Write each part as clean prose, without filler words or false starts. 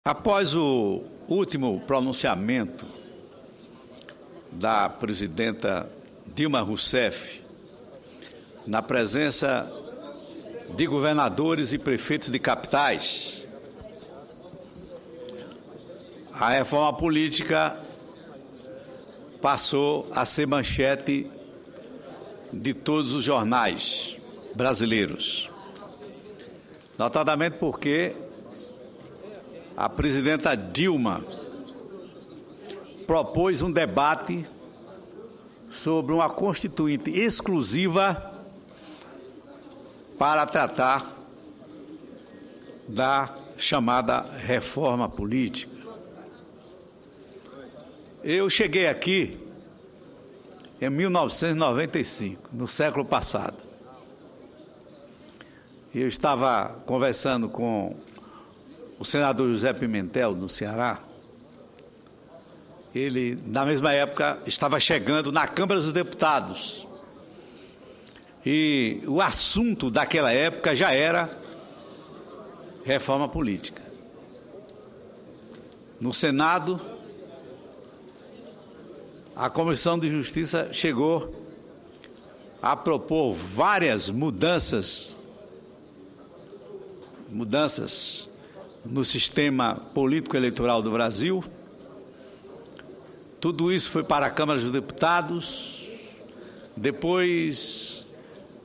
Após o último pronunciamento da presidenta Dilma Rousseff, na presença de governadores e prefeitos de capitais, a reforma política passou a ser manchete de todos os jornais brasileiros, notadamente porque a presidenta Dilma propôs um debate sobre uma constituinte exclusiva para tratar da chamada reforma política. Eu cheguei aqui em 1995, no século passado. Eu estava conversando com o senador José Pimentel, no Ceará. Ele, na mesma época, estava chegando na Câmara dos Deputados. E o assunto daquela época já era reforma política. No Senado, a Comissão de Justiça chegou a propor várias mudanças no sistema político-eleitoral do Brasil. Tudo isso foi para a Câmara dos Deputados. Depois,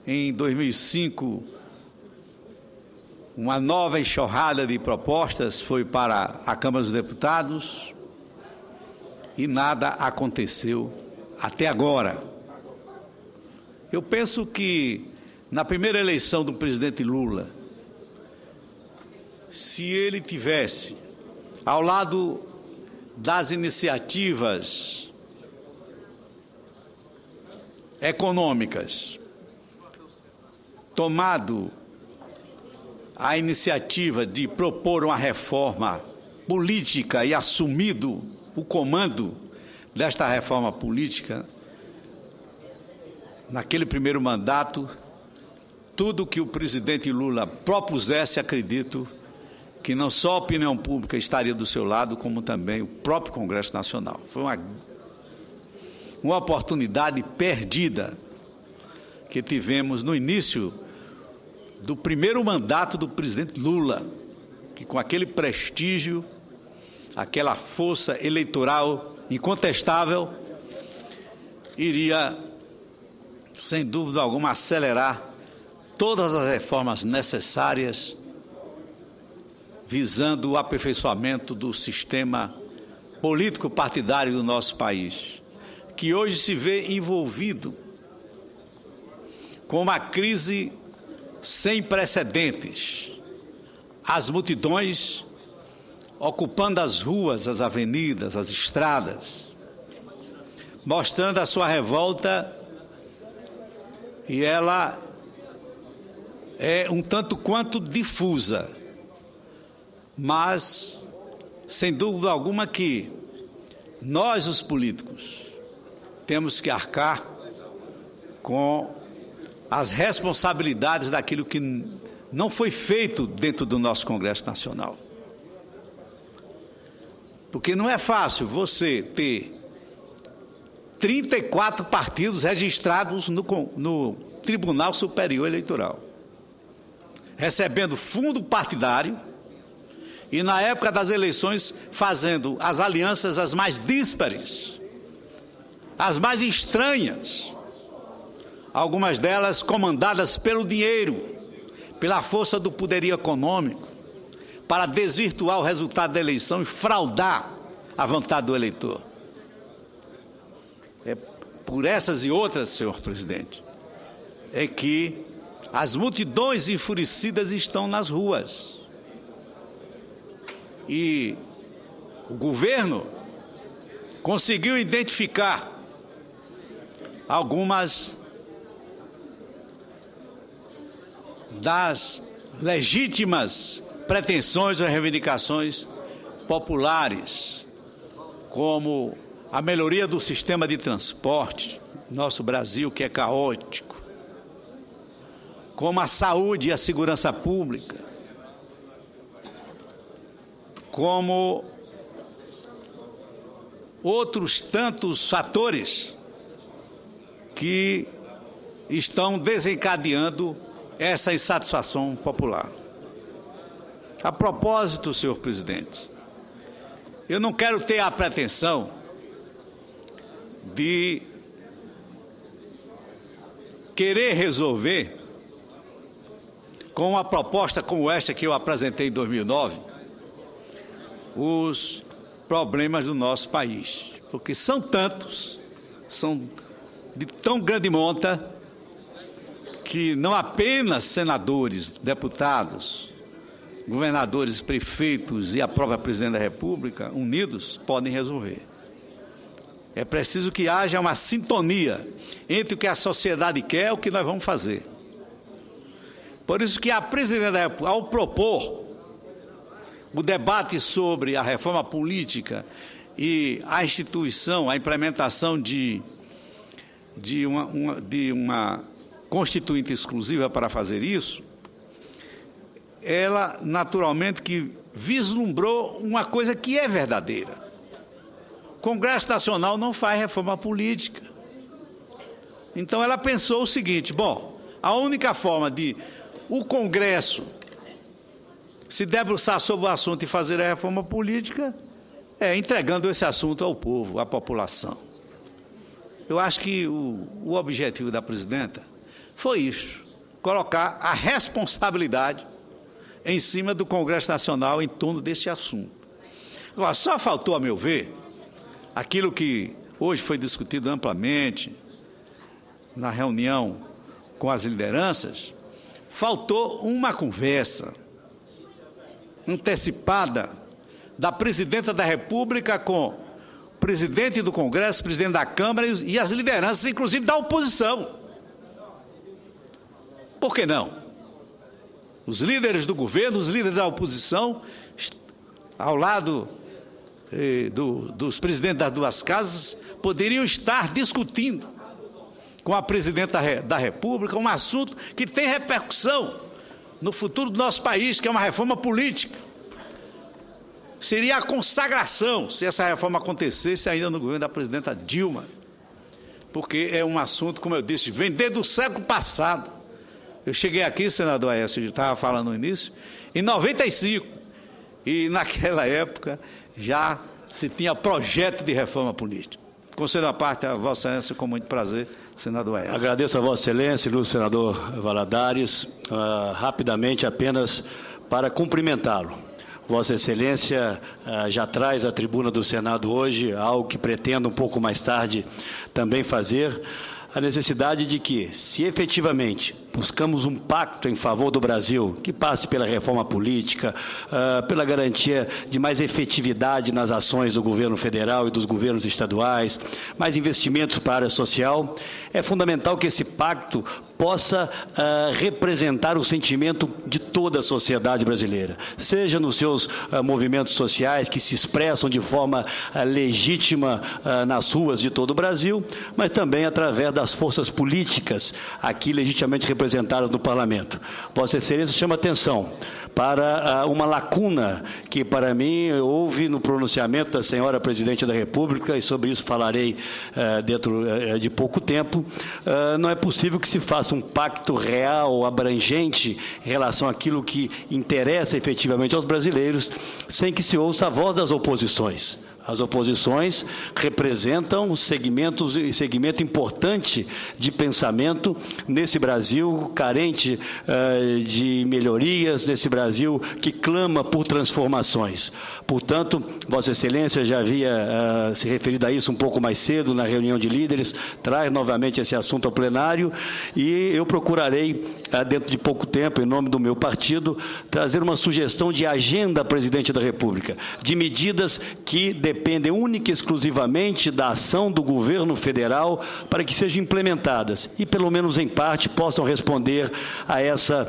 em 2005, uma nova enxurrada de propostas foi para a Câmara dos Deputados e nada aconteceu até agora. Eu penso que, na primeira eleição do presidente Lula, se ele tivesse, ao lado das iniciativas econômicas, tomado a iniciativa de propor uma reforma política e assumido o comando desta reforma política, naquele primeiro mandato, tudo que o presidente Lula propusesse, acredito que não só a opinião pública estaria do seu lado, como também o próprio Congresso Nacional. Foi uma oportunidade perdida que tivemos no início do primeiro mandato do presidente Lula, que com aquele prestígio, aquela força eleitoral incontestável, iria, sem dúvida alguma, acelerar todas as reformas necessárias visando o aperfeiçoamento do sistema político partidário do nosso país, que hoje se vê envolvido com uma crise sem precedentes. As multidões ocupando as ruas, as avenidas, as estradas, mostrando a sua revolta, e ela é um tanto quanto difusa, mas, sem dúvida alguma, que nós, os políticos, temos que arcar com as responsabilidades daquilo que não foi feito dentro do nosso Congresso Nacional. Porque não é fácil você ter 34 partidos registrados no Tribunal Superior Eleitoral, recebendo fundo partidário e, na época das eleições, fazendo as alianças as mais díspares, as mais estranhas, algumas delas comandadas pelo dinheiro, pela força do poderio econômico, para desvirtuar o resultado da eleição e fraudar a vontade do eleitor. É por essas e outras, senhor presidente, é que as multidões enfurecidas estão nas ruas. E o governo conseguiu identificar algumas das legítimas pretensões ou reivindicações populares, como a melhoria do sistema de transporte, nosso Brasil que é caótico, como a saúde e a segurança pública, como outros tantos fatores que estão desencadeando essa insatisfação popular. A propósito, senhor presidente, eu não quero ter a pretensão de querer resolver com uma proposta como esta que eu apresentei em 2009 os problemas do nosso país, porque são tantos, são de tão grande monta, que não apenas senadores, deputados, governadores, prefeitos e a própria presidente da República, unidos, podem resolver. É preciso que haja uma sintonia entre o que a sociedade quer e o que nós vamos fazer. Por isso que a presidente da República, ao propor o debate sobre a reforma política e a instituição, a implementação de uma constituinte exclusiva para fazer isso, ela naturalmente que vislumbrou uma coisa que é verdadeira. O Congresso Nacional não faz reforma política. Então ela pensou o seguinte: bom, a única forma de o Congresso se debruçar sobre o assunto e fazer a reforma política é entregando esse assunto ao povo, à população. Eu acho que o objetivo da presidenta foi isso, colocar a responsabilidade em cima do Congresso Nacional em torno desse assunto. Agora, só faltou, a meu ver, aquilo que hoje foi discutido amplamente na reunião com as lideranças, faltou uma conversa antecipada da presidenta da República com o presidente do Congresso, presidente da Câmara e as lideranças, inclusive da oposição. Por que não? Os líderes do governo, os líderes da oposição, ao lado dos presidentes das duas casas, poderiam estar discutindo com a presidenta da República um assunto que tem repercussão no futuro do nosso país, que é uma reforma política. Seria a consagração, se essa reforma acontecesse ainda no governo da presidenta Dilma, porque é um assunto, como eu disse, vem desde o século passado. Eu cheguei aqui, senador Aécio, eu estava falando no início, em 95, e naquela época já se tinha projeto de reforma política. Concedo a parte a Vossa Excelência com muito prazer, senador Aécio. Agradeço a Vossa Excelência, ilustre senador Valadares, rapidamente apenas para cumprimentá-lo. Vossa Excelência já traz à tribuna do Senado hoje algo que pretendo um pouco mais tarde também fazer, a necessidade de que, se efetivamente buscamos um pacto em favor do Brasil, que passe pela reforma política, pela garantia de mais efetividade nas ações do governo federal e dos governos estaduais, mais investimentos para a área social, é fundamental que esse pacto possa representar o sentimento de toda a sociedade brasileira, seja nos seus movimentos sociais que se expressam de forma legítima nas ruas de todo o Brasil, mas também através das forças políticas aqui legitimamente representadas no Parlamento. Vossa Excelência chama atenção para uma lacuna que, para mim, houve no pronunciamento da senhora Presidente da República, e sobre isso falarei dentro de pouco tempo. Não é possível que se faça um pacto real, abrangente, em relação àquilo que interessa efetivamente aos brasileiros, sem que se ouça a voz das oposições. As oposições representam segmento importante de pensamento nesse Brasil carente de melhorias, nesse Brasil que clama por transformações. Portanto, Vossa Excelência já havia se referido a isso um pouco mais cedo na reunião de líderes, traz novamente esse assunto ao plenário e eu procurarei, dentro de pouco tempo, em nome do meu partido, trazer uma sugestão de agenda à Presidente da República, de medidas que dependem única e exclusivamente da ação do governo federal para que sejam implementadas e, pelo menos em parte, possam responder a essa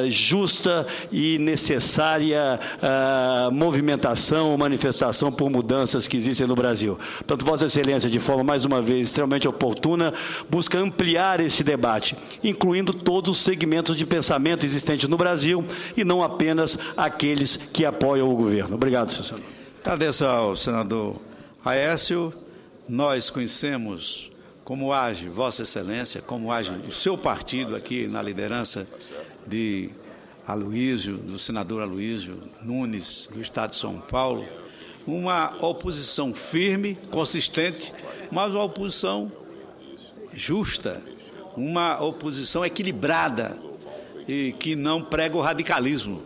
justa e necessária movimentação ou manifestação por mudanças que existem no Brasil. Portanto, Vossa Excelência, de forma, mais uma vez, extremamente oportuna, busca ampliar esse debate, incluindo todos os segmentos de pensamento existentes no Brasil e não apenas aqueles que apoiam o governo. Obrigado, senhor senador. Agradeço ao senador Aécio. Nós conhecemos como age Vossa Excelência, como age o seu partido aqui na liderança de Aloísio, do senador Aloísio Nunes, do Estado de São Paulo, uma oposição firme, consistente, mas uma oposição justa, uma oposição equilibrada e que não prega o radicalismo,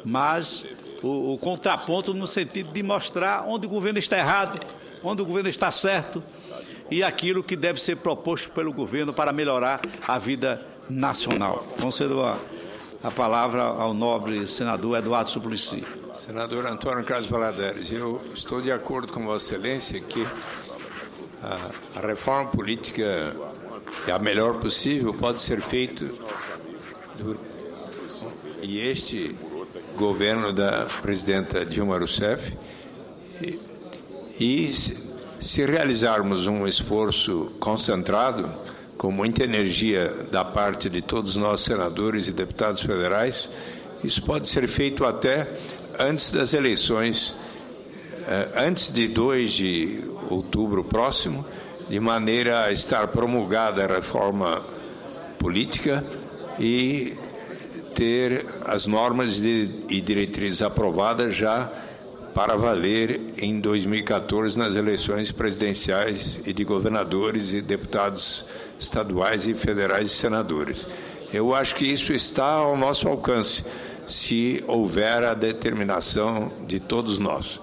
mas o contraponto no sentido de mostrar onde o governo está errado, onde o governo está certo e aquilo que deve ser proposto pelo governo para melhorar a vida nacional. Concedo a palavra ao nobre senador Eduardo Suplicy. Senador Antônio Carlos Valadares, eu estou de acordo com Vossa Excelência que a reforma política a melhor possível pode ser feita e este governo da presidenta Dilma Rousseff e se realizarmos um esforço concentrado com muita energia da parte de todos nós senadores e deputados federais, isso pode ser feito até antes das eleições, antes de 2 de outubro próximo, de maneira a estar promulgada a reforma política e ter as normas e diretrizes aprovadas já para valer em 2014 nas eleições presidenciais e de governadores e deputados estaduais e federais e senadores. Eu acho que isso está ao nosso alcance, se houver a determinação de todos nós.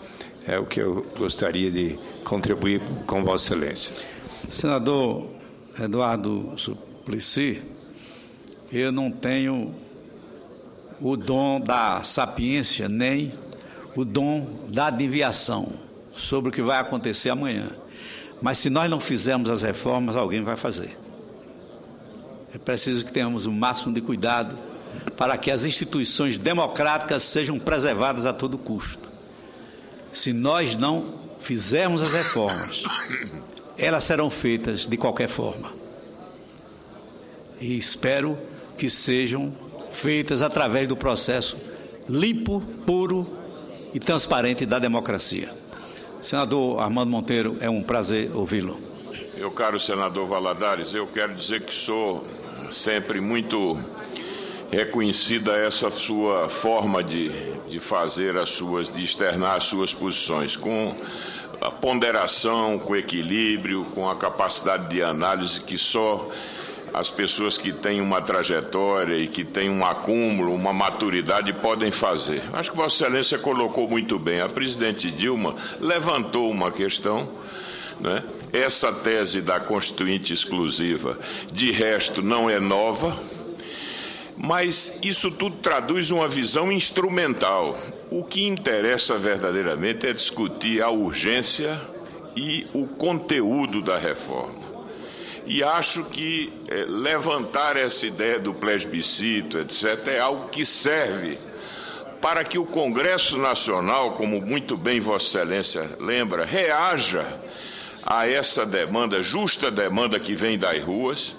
É o que eu gostaria de contribuir com Vossa Excelência. Senador Eduardo Suplicy, eu não tenho o dom da sapiência, nem o dom da adivinhação sobre o que vai acontecer amanhã. Mas se nós não fizermos as reformas, alguém vai fazer. É preciso que tenhamos o máximo de cuidado para que as instituições democráticas sejam preservadas a todo custo. Se nós não fizermos as reformas, elas serão feitas de qualquer forma. E espero que sejam feitas através do processo limpo, puro e transparente da democracia. Senador Armando Monteiro, é um prazer ouvi-lo. Meu caro senador Valadares, eu quero dizer que sou sempre muito reconhecida essa sua forma de fazer de externar as suas posições, com a ponderação, com equilíbrio, com a capacidade de análise que só as pessoas que têm uma trajetória e que têm um acúmulo, uma maturidade podem fazer. Acho que Vossa Excelência colocou muito bem. A presidente Dilma levantou uma questão, né? Essa tese da Constituinte exclusiva, de resto, não é nova, mas isso tudo traduz uma visão instrumental. O que interessa verdadeiramente é discutir a urgência e o conteúdo da reforma. E acho que levantar essa ideia do plebiscito, etc., é algo que serve para que o Congresso Nacional, como muito bem Vossa Excelência lembra, reaja a essa demanda, justa demanda que vem das ruas.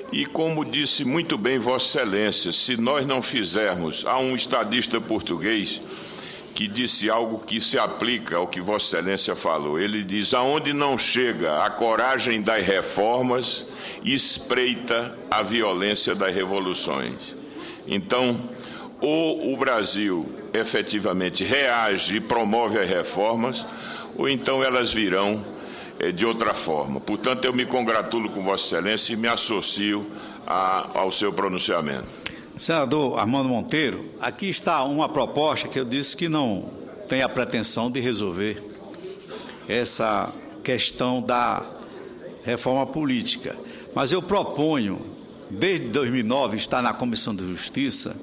E como disse muito bem Vossa Excelência, se nós não fizermos, há um estadista português que disse algo que se aplica ao que Vossa Excelência falou. Ele diz: aonde não chega a coragem das reformas, espreita a violência das revoluções. Então, ou o Brasil efetivamente reage e promove as reformas, ou então elas virão de outra forma. Portanto, eu me congratulo com Vossa Excelência e me associo ao seu pronunciamento. Senador Armando Monteiro, aqui está uma proposta que eu disse que não tem a pretensão de resolver essa questão da reforma política. Mas eu proponho, desde 2009, está na Comissão de Justiça,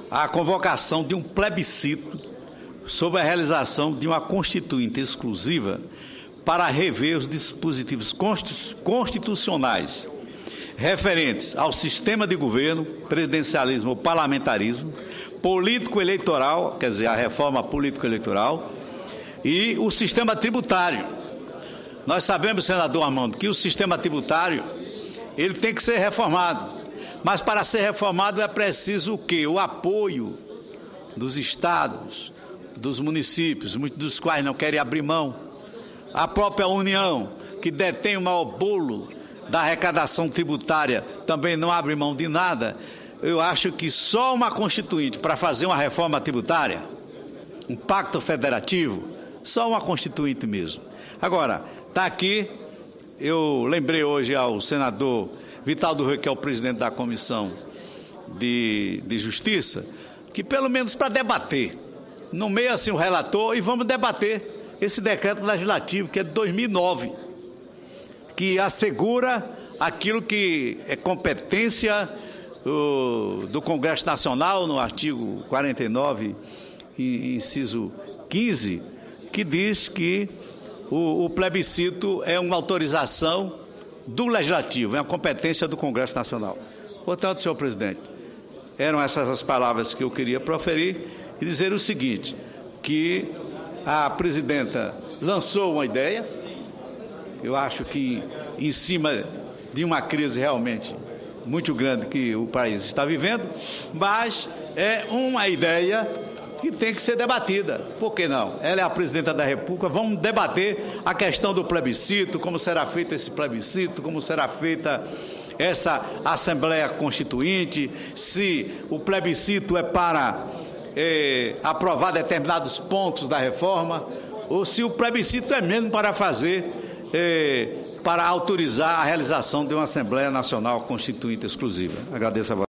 a convocação de um plebiscito sobre a realização de uma constituinte exclusiva para rever os dispositivos constitucionais referentes ao sistema de governo, presidencialismo ou parlamentarismo, político-eleitoral, quer dizer, a reforma político-eleitoral, e o sistema tributário. Nós sabemos, senador Armando, que o sistema tributário ele tem que ser reformado, mas para ser reformado é preciso o quê? O apoio dos estados, dos municípios, muitos dos quais não querem abrir mão, a própria União, que detém o maior bolo da arrecadação tributária, também não abre mão de nada. Eu acho que só uma constituinte para fazer uma reforma tributária, um pacto federativo, só uma constituinte mesmo. Agora, está aqui, eu lembrei hoje ao senador Vital do Rui, que é o presidente da Comissão de Justiça, que pelo menos para debater, nomeia assim o relator e vamos debater esse decreto legislativo, que é de 2009, que assegura aquilo que é competência do Congresso Nacional, no artigo 49, inciso 15, que diz que o plebiscito é uma autorização do Legislativo, é uma competência do Congresso Nacional. Portanto, senhor presidente, eram essas as palavras que eu queria proferir e dizer o seguinte, que a presidenta lançou uma ideia, eu acho que em cima de uma crise realmente muito grande que o país está vivendo, mas é uma ideia que tem que ser debatida. Por que não? Ela é a presidenta da República, vamos debater a questão do plebiscito, como será feito esse plebiscito, como será feita essa Assembleia Constituinte, se o plebiscito é para aprovar determinados pontos da reforma, ou se o plebiscito é mesmo para fazer, para autorizar a realização de uma Assembleia Nacional Constituinte exclusiva. Agradeço a